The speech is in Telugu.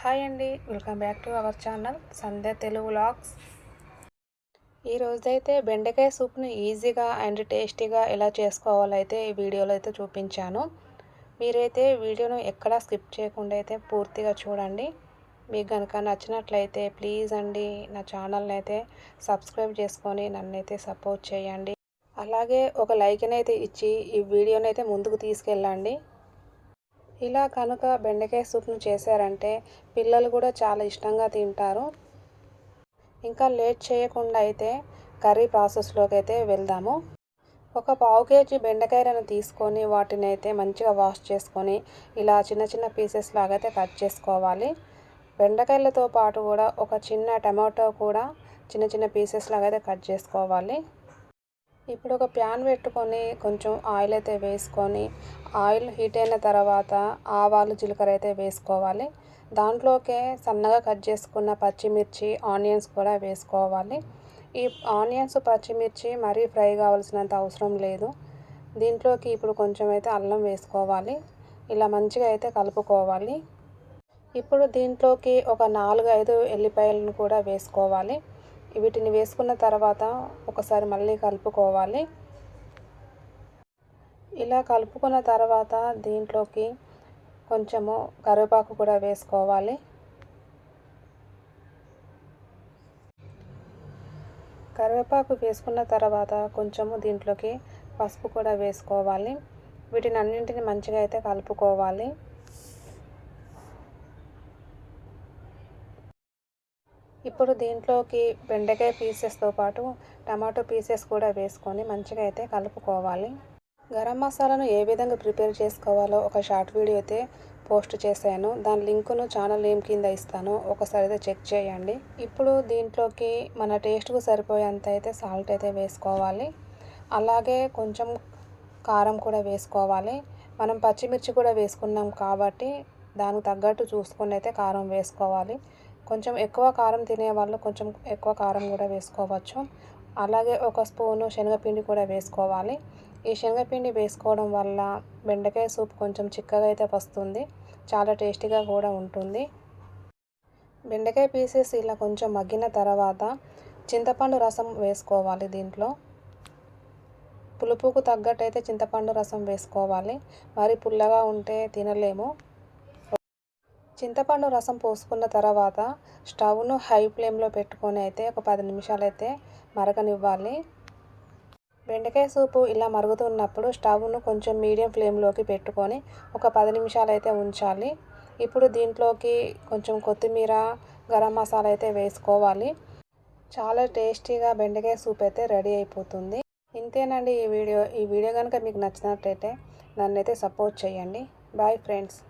హాయ్ అండి, welcome back to our channel Sandhya Telugu vlogs. ఈ రోజైతే బెండకాయ సూప్ని ఈజీగా అండ్ టేస్టీగా ఎలా చేసుకోవాలో అయితే ఈ వీడియోలో అయితే చూపించాను. మీరైతే వీడియోను ఎక్కడా స్కిప్ చేయకుండా అయితే పూర్తిగా చూడండి. మీకు కనుక నచ్చినట్లయితే ప్లీజ్ అండి నా ఛానల్ని అయితే సబ్స్క్రైబ్ చేసుకొని నన్నైతే సపోర్ట్ చేయండి. అలాగే ఒక లైక్ అయితే ఇచ్చి ఈ వీడియోని అయితే ముందుకు తీసుకెళ్ళండి. ఇలా కనుక బెండకాయ సూప్ను చేశారంటే పిల్లలు కూడా చాలా ఇష్టంగా తింటారు. ఇంకా లేట్ చేయకుండా అయితే కర్రీ ప్రాసెస్లోకి అయితే వెళ్దాము. ఒక పావు కేజీ బెండకాయలను తీసుకొని వాటిని అయితే మంచిగా వాష్ చేసుకొని ఇలా చిన్న చిన్న పీసెస్ లాగా అయితే కట్ చేసుకోవాలి. బెండకాయలతో పాటు కూడా ఒక చిన్న టమాటో కూడా చిన్న చిన్న పీసెస్ లాగా అయితే కట్ చేసుకోవాలి. ఇప్పుడు ఒక ప్యాన్ పెట్టుకొని కొంచెం ఆయిల్ అయితే వేసుకొని ఆయిల్ హీట్ అయిన తర్వాత ఆవాలు జీలకర్ర అయితే వేసుకోవాలి. దాంట్లోకే సన్నగా కట్ చేసుకున్న పచ్చిమిర్చి ఆనియన్స్ కూడా వేసుకోవాలి. ఈ ఆనియన్స్ పచ్చిమిర్చి మరీ ఫ్రై కావాల్సినంత అవసరం లేదు. దీంట్లోకి ఇప్పుడు కొంచెం అయితే అల్లం వేసుకోవాలి. ఇలా మంచిగా అయితే కలుపుకోవాలి. ఇప్పుడు దీంట్లోకి ఒక 4-5 ఎల్లిపాయలను కూడా వేసుకోవాలి. వీటిని వేసుకున్న తర్వాత ఒకసారి మళ్ళీ కలుపుకోవాలి. ఇలా కలుపుకున్న తర్వాత దీంట్లోకి కొంచెము కరివేపాకు కూడా వేసుకోవాలి. కరివేపాకు వేసుకున్న తర్వాత కొంచెము దీంట్లోకి పసుపు కూడా వేసుకోవాలి. వీటిని అన్నింటిని మంచిగా అయితే కలుపుకోవాలి. ఇప్పుడు దీంట్లోకి బెండకాయ పీసెస్తో పాటు టమాటో పీసెస్ కూడా వేసుకొని మంచిగా అయితే కలుపుకోవాలి. గరం మసాలాను ఏ విధంగా ప్రిపేర్ చేసుకోవాలో ఒక షార్ట్ వీడియో అయితే పోస్ట్ చేశాను. దాని లింకును ఛానల్ నేమ్ కింద ఇస్తాను, ఒకసారి అయితే చెక్ చేయండి. ఇప్పుడు దీంట్లోకి మన టేస్ట్కు సరిపోయేంత అయితే సాల్ట్ అయితే వేసుకోవాలి. అలాగే కొంచెం కారం కూడా వేసుకోవాలి. మనం పచ్చిమిర్చి కూడా వేసుకున్నాం కాబట్టి దానికి తగ్గట్టు చూసుకొని అయితే కారం వేసుకోవాలి. కొంచెం ఎక్కువ కారం తినేవాళ్ళు కొంచెం ఎక్కువ కారం కూడా వేసుకోవచ్చు. అలాగే ఒక స్పూను శనగపిండి కూడా వేసుకోవాలి. ఈ శనగపిండి వేసుకోవడం వల్ల బెండకాయ సూప్ కొంచెం చిక్కగా అయితే వస్తుంది, చాలా టేస్టీగా కూడా ఉంటుంది. బెండకాయ పీసెస్ ఇలా కొంచెం మగ్గిన తర్వాత చింతపండు రసం వేసుకోవాలి. దీంట్లో పులుపుకు తగ్గట్టు అయితే చింతపండు రసం వేసుకోవాలి. మరి పుల్లగా ఉంటే తినలేము. చింతపండు రసం పోసుకున్న తర్వాత స్టవ్ను హై ఫ్లేమ్లో పెట్టుకొని అయితే ఒక 10 నిమిషాలు అయితే మరగనివ్వాలి. బెండకాయ సూపు ఇలా మరుగుతున్నప్పుడు స్టవ్ను కొంచెం మీడియం ఫ్లేమ్లోకి పెట్టుకొని ఒక 10 నిమిషాలు అయితే ఉంచాలి. ఇప్పుడు దీంట్లోకి కొంచెం కొత్తిమీర గరం మసాలా అయితే వేసుకోవాలి. చాలా టేస్టీగా బెండకాయ సూప్ అయితే రెడీ అయిపోతుంది. ఇంతేనండి ఈ వీడియో కనుక మీకు నచ్చినట్లయితే నన్నైతే సపోర్ట్ చేయండి. Bye friends.